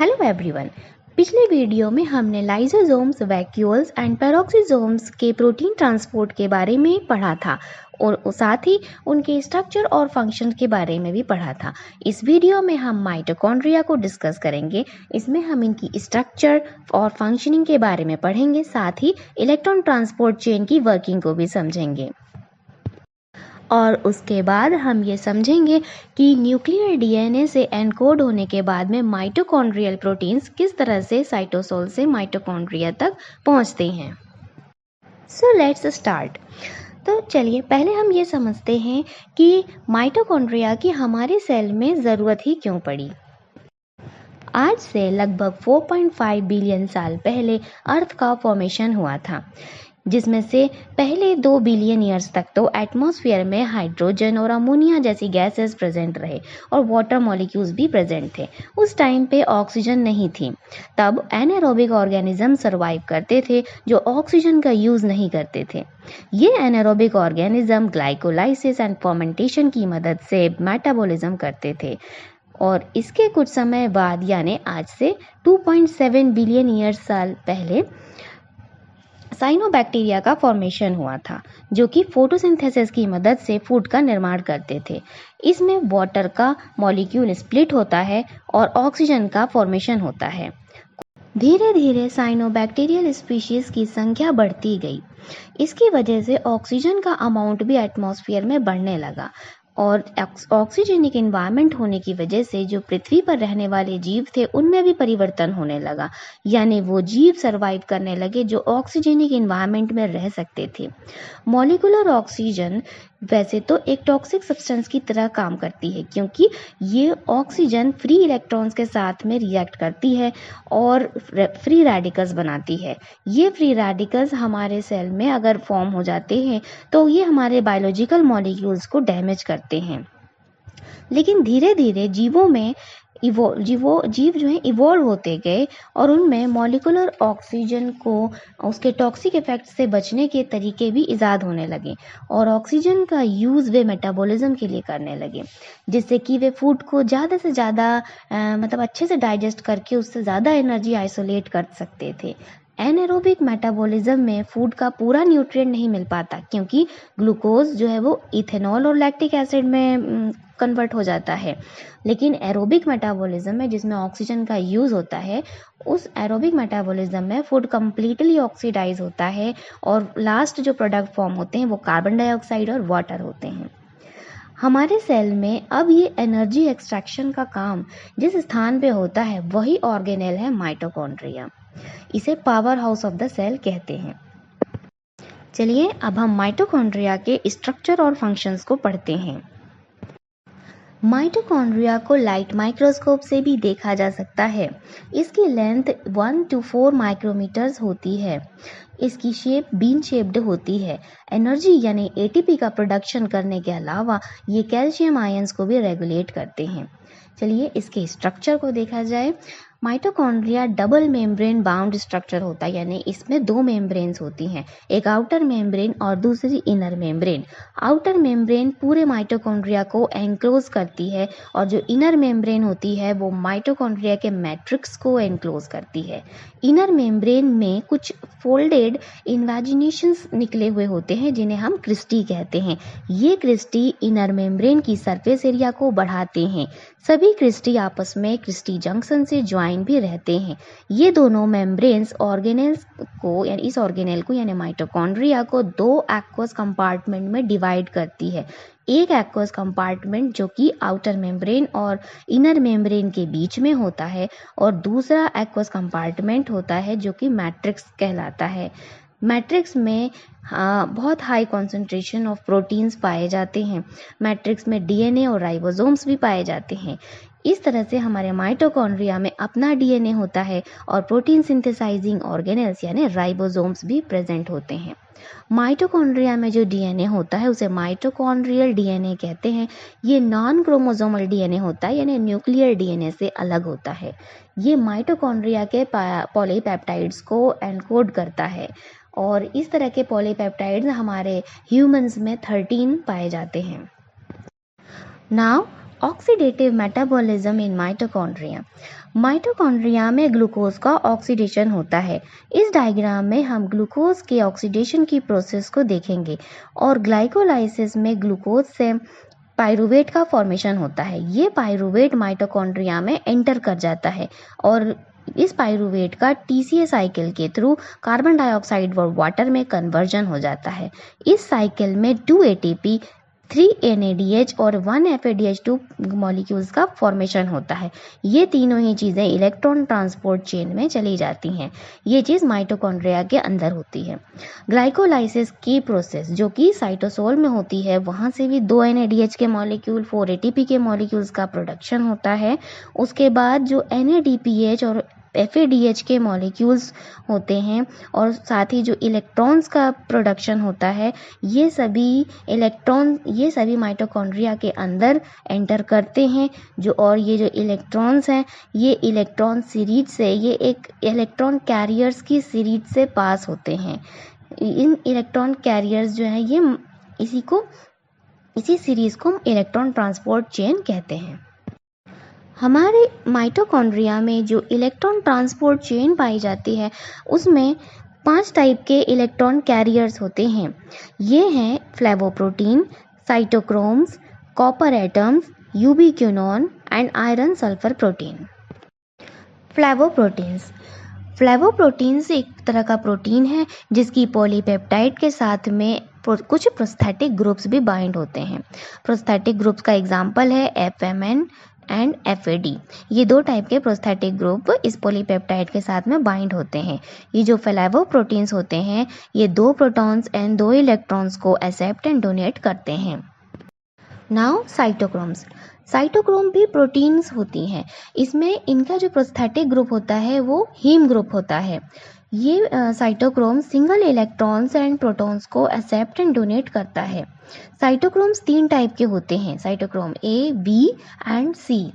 Hello everyone. पिछले video में हमने लाइसोसोम्स, वैक्यूल्स एंड पेरोक्सीसोम्स के प्रोटीन ट्रांसपोर्ट के बारे में पढ़ा था और साथ ही उनके स्ट्रक्चर और फंक्शन के बारे में भी पढ़ा था। इस वीडियो में हम माइटोकॉन्ड्रिया को डिस्कस करेंगे। इसमें हम इनकी स्ट्रक्चर और फंक्शनिंग के बारे में पढ़ेंगे, साथ ही इलेक्ट्रॉन ट्रांसपोर्ट चेन की वर्किंग को भी समझेंगे और उसके बाद हम ये समझेंगे कि न्यूक्लियर डीएनए से एनकोड होने के बाद में माइटोकॉन्ड्रियल प्रोटीन्स किस तरह से साइटोसोल से माइटोकॉन्ड्रिया तक पहुंचते हैं। So let's start. तो चलिए पहले हम ये समझते हैं कि माइटोकॉन्ड्रिया की हमारे सेल में ज़रूरत ही क्यों पड़ी। आज से लगभग 4.5 बिलियन साल पहले अर्थ का फॉर्मेशन हुआ था, जिसमें से पहले 2 बिलियन ईयर्स तक तो एटमॉस्फेयर में हाइड्रोजन और अमोनिया जैसी गैसेस प्रेजेंट रहे और वाटर मॉलिक्यूल्स भी प्रेजेंट थे। उस टाइम पे ऑक्सीजन नहीं थी। तब एनारोबिक ऑर्गेनिज्म सर्वाइव करते थे जो ऑक्सीजन का यूज़ नहीं करते थे। ये anaerobic organism glycolysis and fermentation की मदद से मेटाबॉलिज्म करते थे और इसके कुछ समय बाद यानी आज से 2.7 बिलियन ईयर्स साल पहले साइनोबैक्टीरिया का फॉर्मेशन हुआ था, जो कि फोटोसिंथेसिस की मदद से फूड का निर्माण करते थे। इसमें वाटर का मॉलिक्यूल स्प्लिट होता है और ऑक्सीजन का फॉर्मेशन होता है। धीरे धीरे साइनोबैक्टीरियल स्पीशीज की संख्या बढ़ती गई। इसकी वजह से ऑक्सीजन का अमाउंट भी एटमॉस्फेयर में बढ़ने लगा और ऑक्सीजनिक एनवायरनमेंट होने की वजह से जो पृथ्वी पर रहने वाले जीव थे उनमें भी परिवर्तन होने लगा, यानी वो जीव सरवाइव करने लगे जो ऑक्सीजनिक एनवायरनमेंट में रह सकते थे। मॉलिक्यूलर ऑक्सीजन वैसे तो एक टॉक्सिक सब्सटेंस की तरह काम करती है, क्योंकि ये ऑक्सीजन फ्री इलेक्ट्रॉन्स के साथ में रिएक्ट करती है और फ्री रेडिकल्स बनाती है। ये फ्री रेडिकल्स हमारे सेल में अगर फॉर्म हो जाते हैं तो ये हमारे बायोलॉजिकल मॉलिक्यूल्स को डैमेज करते हैं। लेकिन धीरे धीरे जीवों में जीव जो है इवॉल्व होते गए और उनमें मॉलिक्यूलर ऑक्सीजन को उसके टॉक्सिक इफेक्ट से बचने के तरीके भी इजाद होने लगे और ऑक्सीजन का यूज़ वे मेटाबॉलिज्म के लिए करने लगे, जिससे कि वे फूड को ज़्यादा से ज़्यादा मतलब अच्छे से डाइजेस्ट करके उससे ज़्यादा एनर्जी आइसोलेट कर सकते थे। एनारोबिक मेटाबॉलिज्म में फूड का पूरा न्यूट्रिएंट नहीं मिल पाता, क्योंकि ग्लूकोज जो है वो इथेनॉल और लैक्टिक एसिड में कन्वर्ट हो जाता है। लेकिन एरोबिक मेटाबॉलिज्म में, जिसमें ऑक्सीजन का यूज़ होता है, उस एरोबिक मेटाबॉलिज्म में फूड कम्प्लीटली ऑक्सीडाइज होता है और लास्ट जो प्रोडक्ट फॉर्म होते हैं वो कार्बन डाइऑक्साइड और वाटर होते हैं। हमारे सेल में अब ये एनर्जी एक्सट्रैक्शन का काम जिस स्थान पे होता है वही ऑर्गेनेल है माइटोकॉन्ड्रिया। इसे power house of the cell कहते हैं। चलिए अब हम माइटोकॉन्ड्रिया के स्ट्रक्चर और फंक्शंस को पढ़ते हैं। माइटोकॉन्ड्रिया को लाइट माइक्रोस्कोप से भी देखा जा सकता है। इसकी लेंथ 1 to 4 माइक्रोमीटर्स होती है। इसकी शेप बीन शेप्ड होती है। एनर्जी यानी एटीपी का प्रोडक्शन करने के अलावा ये कैल्शियम आयंस को भी रेगुलेट करते हैं। चलिए इसके स्ट्रक्चर को देखा जाए। Mitochondria double membrane bound structure होता है, यानी इसमें 2 मेम्ब्रेन्स होती हैं, एक आउटर मेम्ब्रेन और दूसरी इनर मेम्ब्रेन। आउटर मेम्ब्रेन पूरे माइटोकॉन्ड्रिया को एनक्लोज करती है और जो इनर मेम्ब्रेन होती है वो माइटोकॉन्ड्रिया के मैट्रिक्स को एनक्लोज करती है। इनर मेम्ब्रेन में कुछ फोल्डेड इन्वेजिनेशंस निकले हुए होते हैं जिन्हें हम क्रिस्टी कहते हैं। ये क्रिस्टी इनर मेम्ब्रेन की सरफेस एरिया को बढ़ाते हैं। सभी क्रिस्टी आपस में क्रिस्टी जंक्शन से ज्वाइन भी रहते हैं। ये दोनों मेम्ब्रेन्स ऑर्गेनेल्स को यानी इस ऑर्गेनेल को यानी माइटोकॉन्ड्रिया को 2 एक्वस कंपार्टमेंट में डिवाइड करती है। एक एक्वस कंपार्टमेंट जो कि आउटर मेम्ब्रेन और इनर मेम्ब्रेन के बीच में होता है और दूसरा एक्वस कंपार्टमेंट होता है जो कि मैट्रिक्स कहलाता है। मैट्रिक्स में बहुत हाई कॉन्सेंट्रेशन ऑफ प्रोटीन्स पाए जाते हैं। मैट्रिक्स में डीएनए और राइबोसोम्स भी पाए जाते हैं। इस तरह से हमारे माइटोकॉन्ड्रिया में अपना डीएनए होता है और प्रोटीन सिंथेसाइजिंग ऑर्गेनेल्स यानी राइबोसोम्स भी प्रेजेंट होते हैं। माइटोकॉन्ड्रिया में जो डीएनए होता है उसे माइटोकॉन्ड्रियल डीएनए कहते हैं। ये नॉन क्रोमोसोमल डीएनए होता है, यानी न्यूक्लियर डीएनए से अलग होता है। ये माइटोकॉन्ड्रिया के पॉलीपेप्टाइड्स को एनकोड करता है और इस तरह के पॉलीपेप्टाइड्स हमारे ह्यूमंस में 13 पाए जाते हैं। Now oxidative metabolism in mitochondria. Mitochondria में ग्लूकोज का ऑक्सीडेशन होता है। इस डायग्राम में हम ग्लूकोज के ऑक्सीडेशन की प्रोसेस को देखेंगे और ग्लाइकोलाइसिस में ग्लूकोज से पाइरूवेट का फॉर्मेशन होता है। ये पाइरूवेट माइटोकॉन्ड्रिया में एंटर कर जाता है और इस पाइरूवेट का TCA साइकिल के थ्रू कार्बन डाइऑक्साइड व वाटर में कन्वर्जन हो जाता है। इस साइकिल में 2 ATP, 3 NADH और 1 FADH2 मॉलिक्यूल्स का फॉर्मेशन होता है। ये तीनों ही चीज़ें इलेक्ट्रॉन ट्रांसपोर्ट चेन में चली जाती हैं। ये चीज़ माइटोकॉन्ड्रिया के अंदर होती है। ग्लाइकोलाइसिस की प्रोसेस जो कि साइटोसोल में होती है, वहाँ से भी 2 NADH के मॉलिक्यूल, 4 ATP के मॉलिक्यूल्स का प्रोडक्शन होता है। उसके बाद जो NADPH और FADH के मॉलिक्यूल्स होते हैं और साथ ही जो इलेक्ट्रॉन्स का प्रोडक्शन होता है, ये सभी माइटोकॉन्ड्रिया के अंदर एंटर करते हैं। ये जो इलेक्ट्रॉन्स हैं, ये इलेक्ट्रॉन सीरीज से, ये एक इलेक्ट्रॉन कैरियर्स की सीरीज से पास होते हैं। इन इलेक्ट्रॉन कैरियर्स जो हैं, ये इसी सीरीज को इलेक्ट्रॉन ट्रांसपोर्ट चेन कहते हैं। हमारे माइटोकॉन्ड्रिया में जो इलेक्ट्रॉन ट्रांसपोर्ट चेन पाई जाती है, उसमें 5 टाइप के इलेक्ट्रॉन कैरियर्स होते हैं। ये हैं flavoprotein, cytochromes, copper atoms, ubiquinone and iron sulphur protein. Flavoproteins एक तरह का प्रोटीन है जिसकी पॉलीपेप्टाइड के साथ में कुछ प्रोस्थेटिक ग्रुप्स भी बाइंड होते हैं। प्रोस्थेटिक ग्रुप्स का एग्जाम्पल है FMN एंड FAD। ये 2 टाइप के प्रोस्थेटिक ग्रुप इस पॉलीपेप्टाइड के साथ में बाइंड होते हैं। ये जो फ्लेवोप्रोटीन्स होते हैं, ये 2 प्रोटॉन्स एंड 2 इलेक्ट्रॉन्स को एक्सेप्ट एंड डोनेट करते हैं। नाउ साइटोक्रोम भी प्रोटीन्स होती हैं। इसमें इनका जो प्रोस्थेटिक ग्रुप होता है वो हीम ग्रुप होता है। ये cytochrome single electrons and protons को एक्सेप्ट एंड डोनेट करता है। साइटोक्रोम्स 3 टाइप के होते हैं, cytochrome A, B and C।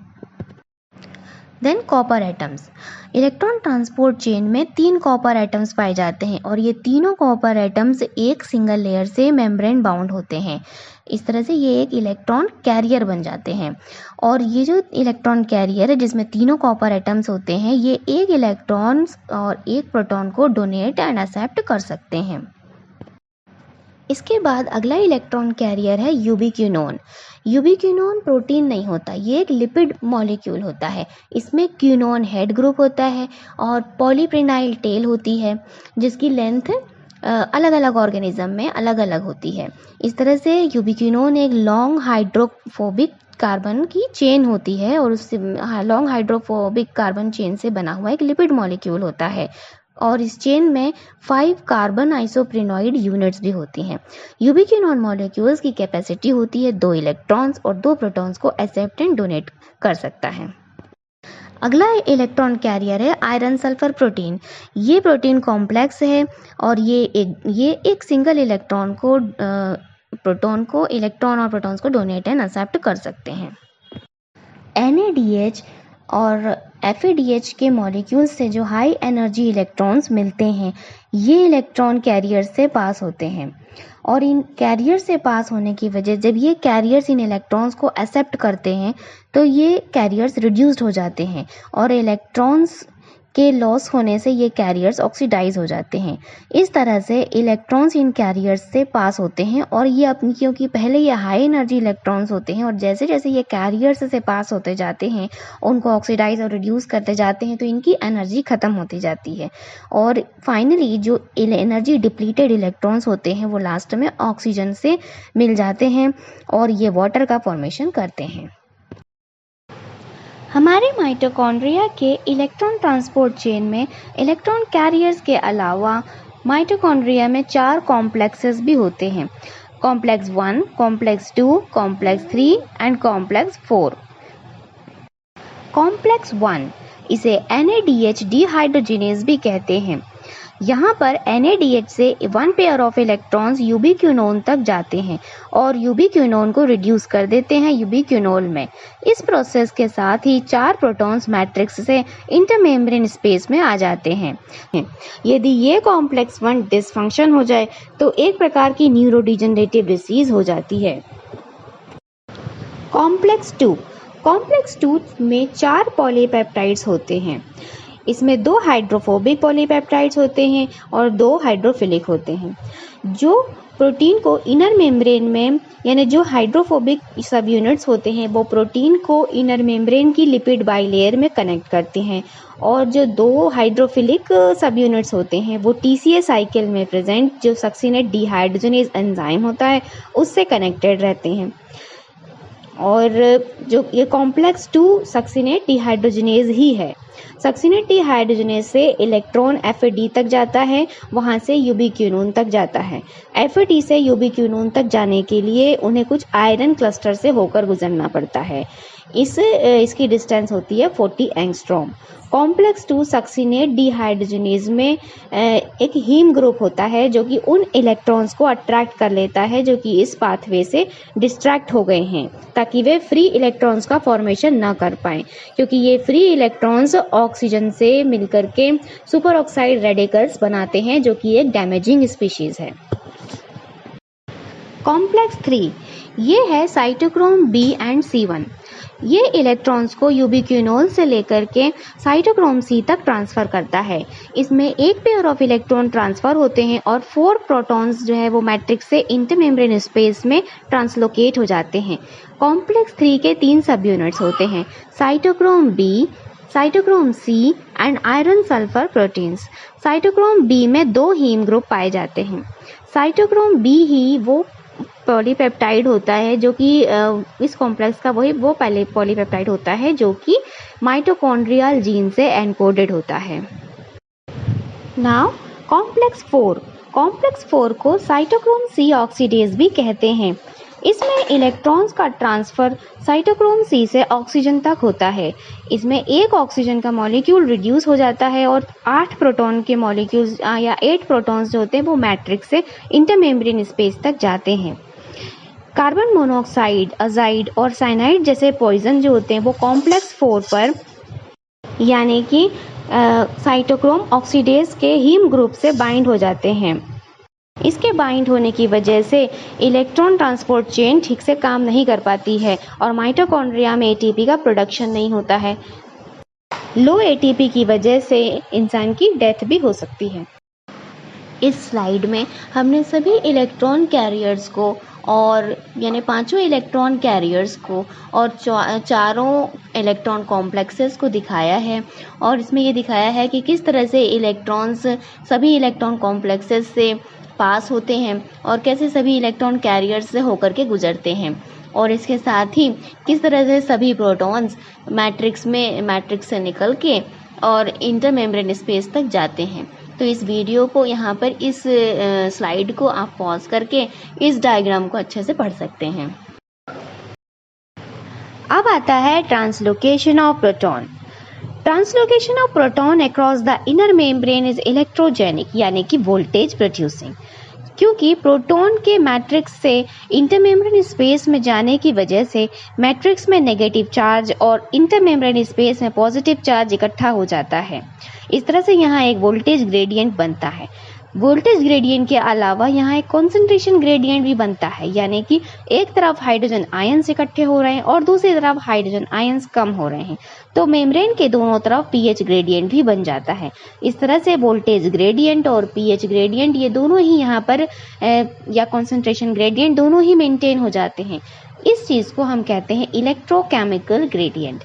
Than copper atoms. Electron transport chain में 3 कॉपर एटम्स पाए जाते हैं और ये तीनों कॉपर एटम्स एक सिंगल लेयर से मेम्ब्रेन बाउंड होते हैं। इस तरह से ये एक इलेक्ट्रॉन कैरियर बन जाते हैं। और ये जो इलेक्ट्रॉन कैरियर है जिसमें तीनों कॉपर एटम्स होते हैं, ये एक इलेक्ट्रॉन और एक प्रोटॉन को डोनेट एंड एक्सेप्ट कर सकते हैं। इसके बाद अगला इलेक्ट्रॉन कैरियर है यूबिक्विनोन। यूबिक्विनोन प्रोटीन नहीं होता, ये एक लिपिड मॉलिक्यूल होता है। इसमें क्विनोन हेड ग्रुप होता है और पॉलीप्रिनाइल टेल होती है जिसकी लेंथ अलग अलग ऑर्गेनिज्म में अलग अलग होती है। इस तरह से यूबिक्विनोन एक लॉन्ग हाइड्रोफोबिक कार्बन की चेन होती है और उससे लॉन्ग हाइड्रोफोबिक कार्बन चेन से बना हुआ एक लिपिड मॉलिक्यूल होता है और इस चेन में 5 कार्बन आइसोप्रिनॉइड यूनिट्स भी होती हैं। यूबिक्विनोन मॉलिक्यूल्स की कैपेसिटी होती है 2 इलेक्ट्रॉन्स और 2 प्रोटॉन्स को एक्सेप्ट एंड डोनेट कर सकता है। अगला इलेक्ट्रॉन कैरियर है आयरन सल्फर प्रोटीन। ये प्रोटीन कॉम्प्लेक्स है और ये एक सिंगल इलेक्ट्रॉन और प्रोटॉन्स को डोनेट एंड एक्सेप्ट कर सकते हैं। NADH और FADH के मॉलिक्यूल्स से जो हाई एनर्जी इलेक्ट्रॉन्स मिलते हैं, ये इलेक्ट्रॉन कैरियर से पास होते हैं और इन कैरियर से पास होने की वजह, जब ये कैरियर्स इन इलेक्ट्रॉन्स को एक्सेप्ट करते हैं तो ये कैरियर्स रिड्यूस्ड हो जाते हैं और इलेक्ट्रॉन्स के लॉस होने से ये कैरियर्स ऑक्सीडाइज हो जाते हैं। इस तरह से इलेक्ट्रॉन्स इन कैरियर्स से पास होते हैं और ये क्योंकि पहले ये हाई एनर्जी इलेक्ट्रॉन्स होते हैं और जैसे जैसे ये कैरियर्स से पास होते जाते हैं, उनको ऑक्सीडाइज और रिड्यूस करते जाते हैं, तो इनकी एनर्जी ख़त्म होती जाती है और फाइनली जो एनर्जी डिप्लीटेड इलेक्ट्रॉन्स होते हैं वो लास्ट में ऑक्सीजन से मिल जाते हैं और ये वाटर का फॉर्मेशन करते हैं। हमारे माइटोकॉन्ड्रिया के इलेक्ट्रॉन ट्रांसपोर्ट चेन में इलेक्ट्रॉन कैरियर्स के अलावा माइटोकॉन्ड्रिया में 4 कॉम्प्लेक्सेस भी होते हैं। Complex 1, complex 2, complex 3 and complex 4। Complex 1 इसे NADH डिहाइड्रोजिनेज भी कहते हैं। यहाँ पर NADH से 1 पेयर ऑफ इलेक्ट्रॉन्स यूबिक्विनोन तक जाते हैं और यूबिक्विनोन को रिड्यूस कर देते हैं यूबिक्विनोल में। इस प्रोसेस के साथ ही 4 प्रोटॉन्स मैट्रिक्स से इंटरमेम्ब्रेन स्पेस में आ जाते हैं। यदि ये कॉम्प्लेक्स 1 डिसफंक्शन हो जाए तो एक प्रकार की न्यूरोडिजेनरेटिव डिसीज हो जाती है। कॉम्प्लेक्स 2 कॉम्प्लेक्स 2 में 4 पॉलीपेप्टाइड्स होते हैं। इसमें 2 हाइड्रोफोबिक पॉलीपेप्टाइड्स होते हैं और 2 हाइड्रोफिलिक होते हैं, जो प्रोटीन को इनर मेम्ब्रेन में, यानी जो हाइड्रोफोबिक सब यूनिट्स होते हैं वो प्रोटीन को इनर मेम्ब्रेन की लिपिड बाइलेयर में कनेक्ट करते हैं, और जो 2 हाइड्रोफिलिक सब यूनिट्स होते हैं वो TCA साइकिल में प्रेजेंट जो सक्सिनेट डिहाइड्रोजनेज एंजाइम होता है उससे कनेक्टेड रहते हैं। और जो ये कॉम्प्लेक्स 2 सक्सिनेट डिहाइड्रोजनेज ही है। सक्सिनेट डिहाइड्रोजनेज से इलेक्ट्रॉन FAD तक जाता है, वहाँ से यूबिक्विनोन तक जाता है। FAD से यूबिक्विनोन तक जाने के लिए उन्हें कुछ आयरन क्लस्टर से होकर गुजरना पड़ता है। इसकी डिस्टेंस होती है 40 एंगस्ट्रॉम। कॉम्प्लेक्स 2 सक्सिनेट डिहाइड्रोजनेज में एक हीम ग्रुप होता है जो कि उन इलेक्ट्रॉन्स को अट्रैक्ट कर लेता है जो कि इस पाथवे से डिस्ट्रैक्ट हो गए हैं, ताकि वे फ्री इलेक्ट्रॉन्स का फॉर्मेशन ना कर पाएं, क्योंकि ये फ्री इलेक्ट्रॉन्स ऑक्सीजन से मिलकर के सुपर ऑक्साइड रेडिकल्स बनाते हैं जो कि एक डैमेजिंग स्पीशीज है। कॉम्प्लेक्स 3 ये है साइटोक्रोम B एंड C1। ये इलेक्ट्रॉन्स को यूबिक्विनोल से लेकर के साइटोक्रोम C तक ट्रांसफर करता है। इसमें एक पेयर ऑफ इलेक्ट्रॉन ट्रांसफर होते हैं और 4 प्रोटॉन्स जो है वो मैट्रिक्स से इंटरमेम्ब्रेन स्पेस में ट्रांसलोकेट हो जाते हैं। कॉम्प्लेक्स 3 के 3 सब यूनिट्स होते हैं, cytochrome B, cytochrome C and iron sulphur proteins. Cytochrome B में 2 हीम ग्रुप पाए जाते हैं। साइटोक्रोम B ही वो पॉलीपेप्टाइड होता है जो कि इस कॉम्प्लेक्स का वो पहले पॉलीपेप्टाइड होता है जो कि माइटोकॉन्ड्रियल जीन से एनकोडेड होता है। नाउ कॉम्प्लेक्स 4 को साइटोक्रोम C ऑक्सीडेज भी कहते हैं। इसमें इलेक्ट्रॉन्स का ट्रांसफर साइटोक्रोम C से ऑक्सीजन तक होता है। इसमें एक ऑक्सीजन का मॉलिक्यूल रिड्यूस हो जाता है और 8 प्रोटॉन के मॉलिक्यूल्स या 8 प्रोटॉन्स जो होते हैं वो मैट्रिक्स से इंटरमेम्ब्रेन स्पेस तक जाते हैं। कार्बन मोनोऑक्साइड, अजाइड और साइनाइड जैसे पॉइजन जो होते हैं वो कॉम्प्लेक्स 4 पर यानी कि साइटोक्रोम ऑक्सीडेज के हीम ग्रुप से बाइंड हो जाते हैं। इसके बाइंड होने की वजह से इलेक्ट्रॉन ट्रांसपोर्ट चेन ठीक से काम नहीं कर पाती है और माइटोकॉन्ड्रिया में ATP का प्रोडक्शन नहीं होता है। लो ATP की वजह से इंसान की डेथ भी हो सकती है। इस स्लाइड में हमने सभी इलेक्ट्रॉन कैरियर्स को और यानी 5 इलेक्ट्रॉन कैरियर्स को और 4 इलेक्ट्रॉन कॉम्प्लेक्सेस को दिखाया है, और इसमें ये दिखाया है कि किस तरह से इलेक्ट्रॉन्स सभी इलेक्ट्रॉन कॉम्प्लेक्सेस से पास होते हैं और कैसे सभी इलेक्ट्रॉन कैरियर्स से होकर के गुजरते हैं, और इसके साथ ही किस तरह से सभी प्रोटॉन्स मैट्रिक्स से निकल के और इंटरमेम्ब्रेन स्पेस तक जाते हैं। तो इस वीडियो को यहाँ पर इस स्लाइड को आप पॉज करके इस डायग्राम को अच्छे से पढ़ सकते हैं। अब आता है translocation of proton. Translocation of proton across the inner membrane is electrogenic यानी कि वोल्टेज प्रोड्यूसिंग, क्योंकि प्रोटॉन के मैट्रिक्स से इंटरमेम्ब्रेन स्पेस में जाने की वजह से मैट्रिक्स में नेगेटिव चार्ज और इंटरमेम्ब्रेन स्पेस में पॉजिटिव चार्ज इकट्ठा हो जाता है। इस तरह से यहाँ एक वोल्टेज ग्रेडियंट बनता है। वोल्टेज ग्रेडियंट के अलावा यहाँ एक कॉन्सेंट्रेशन ग्रेडियंट भी बनता है, यानी कि एक तरफ हाइड्रोजन आयंस इकट्ठे हो रहे हैं और दूसरी तरफ हाइड्रोजन आयंस कम हो रहे हैं, तो मेम्ब्रेन के दोनों तरफ pH ग्रेडियंट भी बन जाता है। इस तरह से वोल्टेज ग्रेडियंट और pH ग्रेडियंट ये दोनों ही यहाँ पर या कॉन्सेंट्रेशन ग्रेडियंट दोनों ही मेंटेन हो जाते हैं। इस चीज़ को हम कहते हैं इलेक्ट्रोकेमिकल ग्रेडियंट।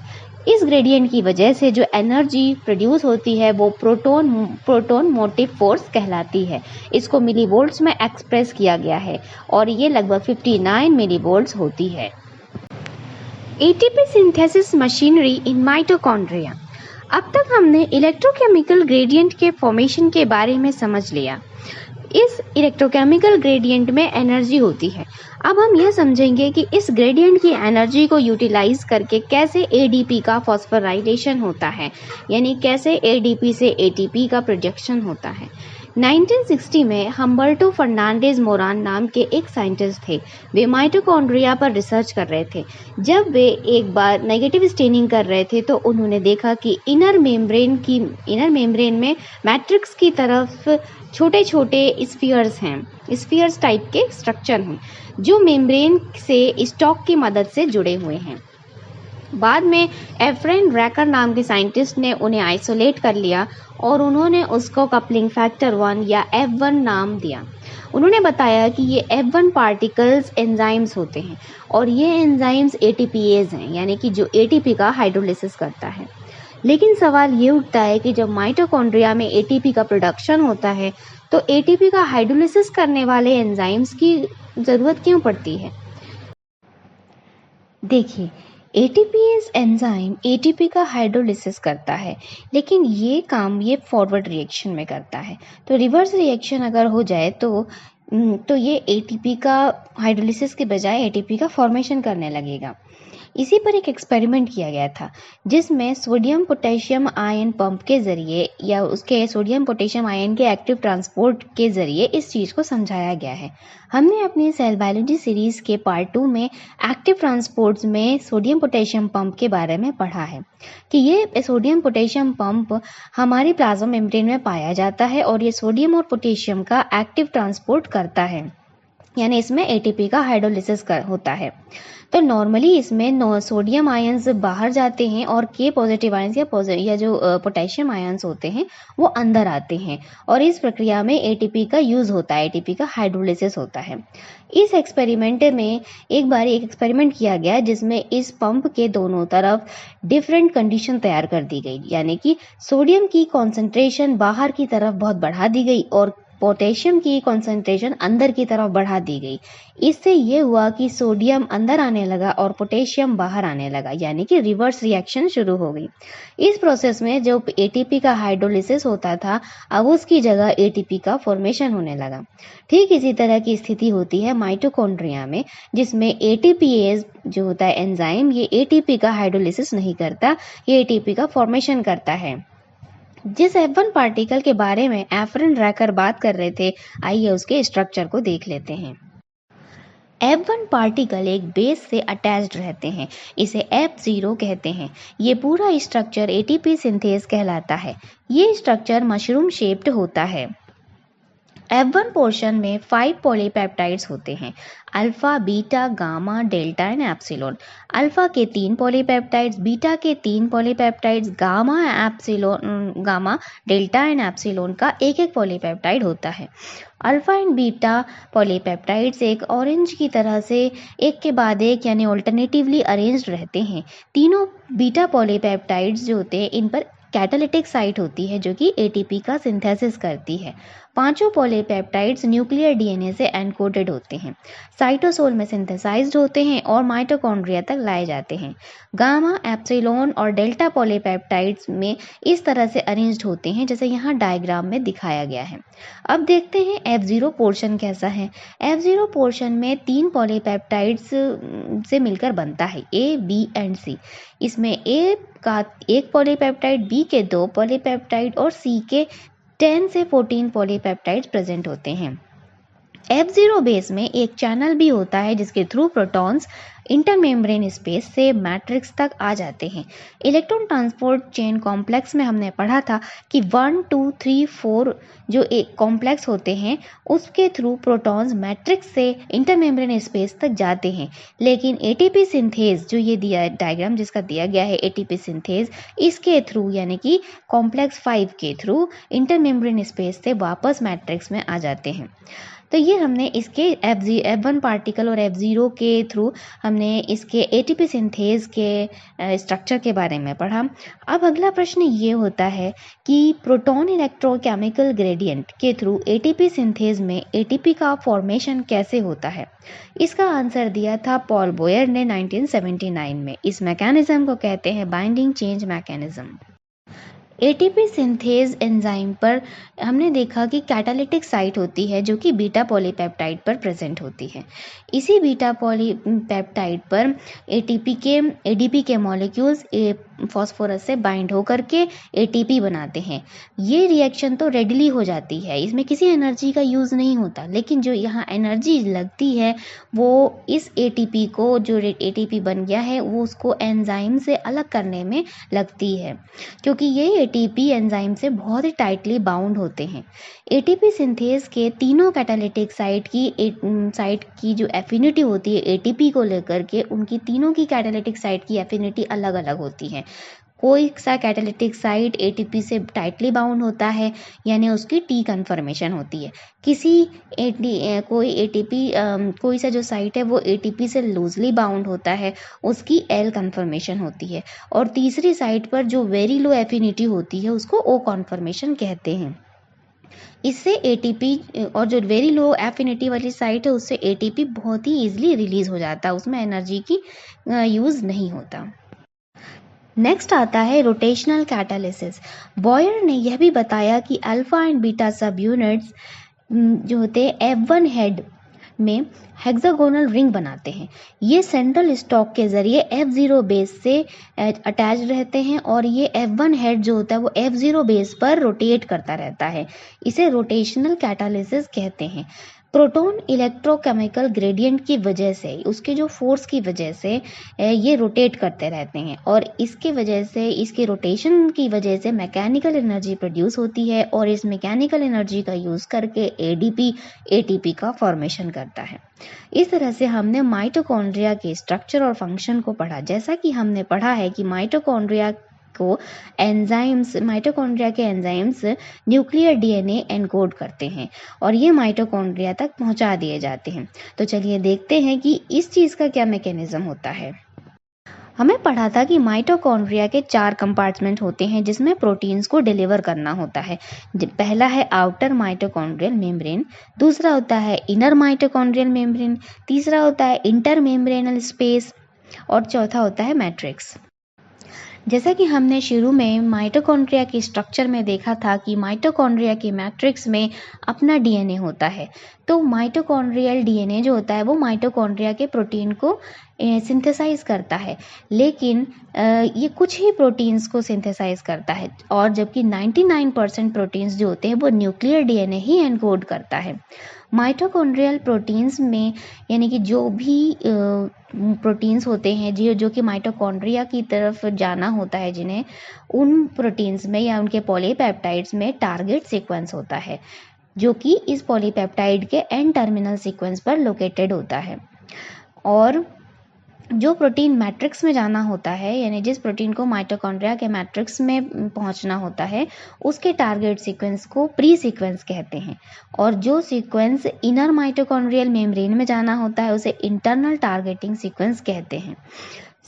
इस ग्रेडियंट की वजह से जो एनर्जी प्रोड्यूस होती है वो प्रोटॉन मोटिव फोर्स कहलाती है। इसको मिलीवोल्ट्स में एक्सप्रेस किया गया है और ये लगभग 59 मिलीवोल्ट्स होती है। ATP synthesis machinery in mitochondria. अब तक हमने इलेक्ट्रोकेमिकल ग्रेडियंट के फॉर्मेशन के बारे में समझ लिया। इस इलेक्ट्रोकेमिकल ग्रेडियंट में एनर्जी होती है। अब हम यह समझेंगे कि इस ग्रेडियंट की एनर्जी को यूटिलाइज करके कैसे ADP का फॉस्फोराइलेशन होता है, यानी कैसे ADP से ATP का प्रोडक्शन होता है। 1960 में हम्बर्टो फर्नांडेज मोरान नाम के एक साइंटिस्ट थे। वे माइटोकॉन्ड्रिया पर रिसर्च कर रहे थे। जब वे एक बार नेगेटिव स्टेनिंग कर रहे थे तो उन्होंने देखा कि इनर मेम्ब्रेन में मैट्रिक्स की तरफ छोटे छोटे स्फीयर्स टाइप के स्ट्रक्चर हैं जो मेम्ब्रेन से स्टॉक की मदद से जुड़े हुए हैं। बाद में एफ्रेन रैकर नाम के साइंटिस्ट ने उन्हें आइसोलेट कर लिया और उन्होंने उसको कपलिंग फैक्टर 1 या F1 नाम दिया। उन्होंने बताया कि ये F1 पार्टिकल्स एंजाइम्स होते हैं और ये एंजाइम्स ATPase हैं, यानी कि जो ATP का हाइड्रोलिसिस करता है। लेकिन सवाल ये उठता है कि जब माइटोकॉन्ड्रिया में ATP का प्रोडक्शन होता है तो ATP का हाइड्रोलिसिस करने वाले एंजाइम्स की ज़रूरत क्यों पड़ती है? देखिए, ATPase एंजाइम ATP का हाइड्रोलिसिस करता है, लेकिन ये काम ये फॉरवर्ड रिएक्शन में करता है। तो रिवर्स रिएक्शन अगर हो जाए तो ये ATP का हाइड्रोलिसिस के बजाय ATP का फॉर्मेशन करने लगेगा। इसी पर एक एक्सपेरिमेंट किया गया था जिसमें सोडियम पोटेशियम आयन पंप के ज़रिए या उसके सोडियम पोटेशियम आयन के एक्टिव ट्रांसपोर्ट के ज़रिए इस चीज़ को समझाया गया है। हमने अपनी सेल बायोलॉजी सीरीज़ के पार्ट 2 में एक्टिव ट्रांसपोर्ट्स में सोडियम पोटेशियम पंप के बारे में पढ़ा है कि ये सोडियम पोटेशियम पंप हमारी प्लाज्मा मेम्ब्रेन में पाया जाता है और ये सोडियम और पोटेशियम का एक्टिव ट्रांसपोर्ट करता है, यानी इसमें ATP का हाइड्रोलिसिस होता है। तो नॉर्मली इसमें सोडियम आयंस बाहर जाते हैं और के पॉजिटिव आयंस या जो पोटेशियम आयंस होते हैं वो अंदर आते हैं और इस प्रक्रिया में ATP का यूज़ होता है, ATP का हाइड्रोलिसिस होता है। इस एक्सपेरिमेंट में एक बार एक एक्सपेरिमेंट किया गया जिसमें इस पंप के दोनों तरफ डिफरेंट कंडीशन तैयार कर दी गई, यानी कि सोडियम की कॉन्सेंट्रेशन बाहर की तरफ बहुत बढ़ा दी गई और पोटेशियम की कॉन्सेंट्रेशन अंदर की तरफ बढ़ा दी गई। इससे ये हुआ कि सोडियम अंदर आने लगा और पोटेशियम बाहर आने लगा, यानी कि रिवर्स रिएक्शन शुरू हो गई। इस प्रोसेस में जो ATP का हाइड्रोलिसिस होता था, अब उसकी जगह ATP का फॉर्मेशन होने लगा। ठीक इसी तरह की स्थिति होती है माइटोकॉन्ड्रिया में, जिसमें ATPase जो होता है एंजाइम, ये ATP का हाइड्रोलिसिस नहीं करता, ये ATP का फॉर्मेशन करता है। जिस F1 पार्टिकल के बारे में एफ्रेन रैकर बात कर रहे थे, आइए उसके स्ट्रक्चर को देख लेते हैं। F1 पार्टिकल एक बेस से अटैच्ड रहते हैं, इसे F0 कहते हैं। ये पूरा स्ट्रक्चर ATP सिंथेज कहलाता है। ये स्ट्रक्चर मशरूम शेप्ड होता है। F1 पोर्शन में 5 पॉलीपेप्टाइड्स होते हैं, alpha, beta, gamma, delta and epsilon. Alpha के 3 पॉलीपेप्टाइड्स, बीटा के 3 polypeptides, gamma, delta and epsilon का एक एक पॉलीपेप्टाइड होता है। अल्फा एंड बीटा पॉलीपेप्टाइड्स एक ऑरेंज की तरह से एक के बाद एक यानी ऑल्टरनेटिवली अरेंज्ड रहते हैं। तीनों बीटा पॉलीपेप्टाइड्स जो होते हैं इन पर कैटालिटिक साइट होती है जो कि ATP का सिंथेसिस करती है। पांचों पॉलीपेप्टाइड्स न्यूक्लियर DNA से एनकोडेड होते हैं, साइटोसोल में सिंथेसाइज्ड होते हैं और माइटोकॉन्ड्रिया तक लाए जाते हैं। गामा, एप्सिलॉन और डेल्टा पॉलीपेप्टाइड्स में इस तरह से अरेंज्ड होते हैं जैसे यहाँ डायग्राम में दिखाया गया है। अब देखते हैं F0 पोर्शन कैसा है। F0 पोर्शन में 3 पॉलीपेप्टाइड्स से मिलकर बनता है, A, B एंड C। इसमें A का 1 पॉलीपेप्टाइड, B के 2 पॉलीपेप्टाइड और C के 10 से 14 पॉलीपेप्टाइड्स प्रेजेंट होते हैं। F0 बेस में एक चैनल भी होता है जिसके थ्रू प्रोटॉन्स इंटरमेम्ब्रेन स्पेस से मैट्रिक्स तक आ जाते हैं। इलेक्ट्रॉन ट्रांसपोर्ट चेन कॉम्प्लेक्स में हमने पढ़ा था कि 1, 2, 3, 4 जो एक कॉम्प्लेक्स होते हैं उसके थ्रू प्रोटॉन्स मैट्रिक्स से इंटरमेम्ब्रेन स्पेस तक जाते हैं। लेकिन ATP सिंथेज जो ये दिया डायग्राम जिसका दिया गया है ATP सिंथेज, इसके थ्रू यानी कि कॉम्प्लेक्स 5 के थ्रू इंटरमेम्ब्रेन स्पेस से वापस मैट्रिक्स में आ जाते हैं। तो ये हमने इसके F1 पार्टिकल और F0 के थ्रू हमने इसके ATP सिंथेज के स्ट्रक्चर के बारे में पढ़ा। अब अगला प्रश्न ये होता है कि प्रोटॉन इलेक्ट्रोकेमिकल ग्रेडियंट के थ्रू ATP सिंथेज में ATP का फॉर्मेशन कैसे होता है। इसका आंसर दिया था पॉल बोयर ने 1979 में। इस मैकेनिज्म को कहते हैं binding change mechanism. ATP synthase enzyme पर हमने देखा कि कैटालिटिक साइट होती है जो कि बीटा पॉलीपेप्टाइड पर प्रेजेंट होती है। इसी बीटा पॉलीपेप्टाइड पर ADP के मॉलिक्यूल्स फास्फोरस से बाइंड होकर के एटीपी बनाते हैं। ये रिएक्शन तो रेडली हो जाती है, इसमें किसी एनर्जी का यूज़ नहीं होता, लेकिन जो यहाँ एनर्जी लगती है वो इस एटीपी को, जो एटीपी बन गया है वो उसको एंजाइम से अलग करने में लगती है, क्योंकि ये एटीपी एंजाइम से बहुत ही टाइटली बाउंड होते हैं। एटीपी सिंथेज के तीनों कैटालिटिक साइट की जो एफिनिटी होती है एटीपी को लेकर के, उनकी तीनों की कैटालिटिक साइट की एफिनिटी अलग अलग होती है। कोई सा कैटालिटिक साइट एटीपी से टाइटली बाउंड होता है, यानी उसकी टी कन्फर्मेशन होती है। कोई सा जो साइट है वो एटीपी से लूजली बाउंड होता है, उसकी एल कन्फर्मेशन होती है। और तीसरी साइट पर जो वेरी लो एफिनिटी होती है उसको ओ कन्फर्मेशन कहते हैं। इससे एटीपी, और जो वेरी लो एफिनिटी वाली साइट है उससे एटीपी बहुत ही ईजिली रिलीज हो जाता है, उसमें एनर्जी की यूज़ नहीं होता। नेक्स्ट आता है रोटेशनल कैटालिसिस। बॉयर ने यह भी बताया कि अल्फा एंड बीटा सब यूनिट्स जो होते हैं F1 हेड में हेक्सागोनल रिंग बनाते हैं। ये सेंट्रल स्टॉक के जरिए F0 बेस से अटैच रहते हैं और ये F1 हेड जो होता है वो F0 बेस पर रोटेट करता रहता है। इसे रोटेशनल कैटालिसिस कहते हैं। प्रोटॉन इलेक्ट्रोकेमिकल ग्रेडियंट की वजह से, उसके जो फोर्स की वजह से ये रोटेट करते रहते हैं और इसके वजह से, इसके रोटेशन की वजह से मैकेनिकल एनर्जी प्रोड्यूस होती है और इस मैकेनिकल एनर्जी का यूज़ करके एडीपी एटीपी का फॉर्मेशन करता है। इस तरह से हमने माइटोकॉन्ड्रिया के स्ट्रक्चर और फंक्शन को पढ़ा। जैसा कि हमने पढ़ा है कि माइटोकॉन्ड्रिया के एंजाइम्स न्यूक्लियर डीएनए एनकोड करते हैं और ये माइटोकॉन्ड्रिया तक पहुंचा दिए जाते हैं। तो चलिए देखते हैं कि इस चीज़ का क्या मैकेनिज्म होता है। हमें पढ़ा था कि माइटोकॉन्ड्रिया के 4 कंपार्टमेंट होते हैं जिसमें प्रोटीन्स को डिलीवर करना होता है। पहला है आउटर माइटोकॉन्ड्रियल मेम्ब्रेन, दूसरा होता है इनर माइटोकॉन्ड्रियल मेम्ब्रेन, तीसरा होता है इंटर मेम्ब्रेनल स्पेस और चौथा होता है मैट्रिक्स। जैसा कि हमने शुरू में माइटोकॉन्ड्रिया की स्ट्रक्चर में देखा था कि माइटोकॉन्ड्रिया की मैट्रिक्स में अपना डीएनए होता है। तो माइटोकॉन्ड्रियल डीएनए जो होता है वो माइटोकॉन्ड्रिया के प्रोटीन को सिंथेसाइज करता है, लेकिन ये कुछ ही प्रोटीन्स को सिंथेसाइज करता है और जबकि 99% प्रोटीन्स जो होते हैं वो न्यूक्लियर डीएनए ही एनकोड करता है। माइटोकॉन्ड्रियल प्रोटीन्स में, यानी कि जो भी प्रोटीन्स होते हैं जो कि माइटोकॉन्ड्रिया की तरफ जाना होता है, जिन्हें, उन प्रोटीन्स में या उनके पॉलीपेप्टाइड्स में टारगेट सीक्वेंस होता है जो कि इस पॉलीपेप्टाइड के एन टर्मिनल सीक्वेंस पर लोकेटेड होता है। और जो प्रोटीन मैट्रिक्स में जाना होता है, यानी जिस प्रोटीन को माइटोकॉन्ड्रिया के मैट्रिक्स में पहुंचना होता है, उसके टारगेट सीक्वेंस को प्री सीक्वेंस कहते हैं और जो सीक्वेंस इनर माइटोकॉन्ड्रियल मेम्ब्रेन में जाना होता है उसे इंटरनल टारगेटिंग सीक्वेंस कहते हैं।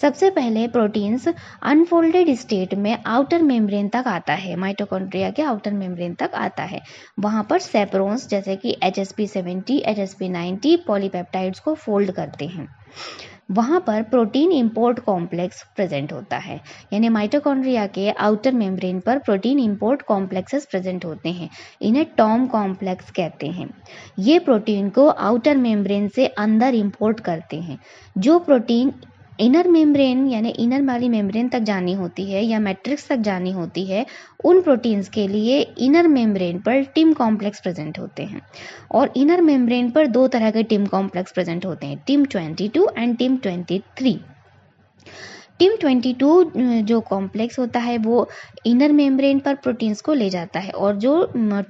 सबसे पहले प्रोटीन्स अनफोल्डेड स्टेट में आउटर मेम्ब्रेन तक आता है, माइटोकॉन्ड्रिया के आउटर मेम्ब्रेन तक आता है। वहाँ पर सेपरोन्स जैसे कि HSP70, HSP90 पॉलीपेप्टाइड्स को फोल्ड करते हैं। वहाँ पर प्रोटीन इंपोर्ट कॉम्प्लेक्स प्रेजेंट होता है, यानी माइटोकॉन्ड्रिया के आउटर मेम्ब्रेन पर प्रोटीन इंपोर्ट कॉम्प्लेक्सेस प्रेजेंट होते हैं। इन्हें टॉम कॉम्प्लेक्स कहते हैं। ये प्रोटीन को आउटर मेम्ब्रेन से अंदर इंपोर्ट करते हैं। जो प्रोटीन इनर मेम्ब्रेन, यानी इनर वाली मेम्ब्रेन तक जानी होती है या मैट्रिक्स तक जानी होती है, उन प्रोटीन्स के लिए इनर मेम्ब्रेन पर टिम कॉम्प्लेक्स प्रेजेंट होते हैं। और इनर मेम्ब्रेन पर 2 तरह के टिम कॉम्प्लेक्स प्रेजेंट होते हैं, टिम 22 एंड टिम 23। टिम 22 जो कॉम्प्लेक्स होता है वो इनर मेम्ब्रेन पर प्रोटीन्स को ले जाता है और जो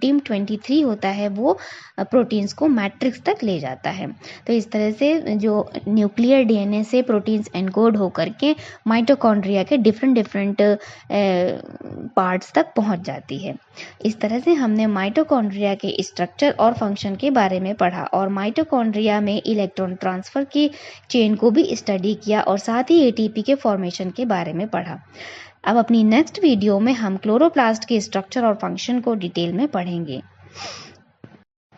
टिम 23 होता है वो प्रोटीन्स को मैट्रिक्स तक ले जाता है। तो इस तरह से जो न्यूक्लियर डीएनए से प्रोटीन्स एनकोड होकर के माइटोकॉन्ड्रिया के डिफरेंट पार्ट्स तक पहुंच जाती है। इस तरह से हमने माइटोकॉन्ड्रिया के स्ट्रक्चर और फंक्शन के बारे में पढ़ा और माइटोकॉन्ड्रिया में इलेक्ट्रॉन ट्रांसफर की चेन को भी स्टडी किया और साथ ही एटीपी के फॉर्मेशन के बारे में पढ़ा। अब अपनी नेक्स्ट वीडियो में हम क्लोरोप्लास्ट के स्ट्रक्चर और फंक्शन को डिटेल में पढ़ेंगे।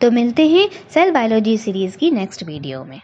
तो मिलते हैं सेल बायोलॉजी सीरीज की नेक्स्ट वीडियो में।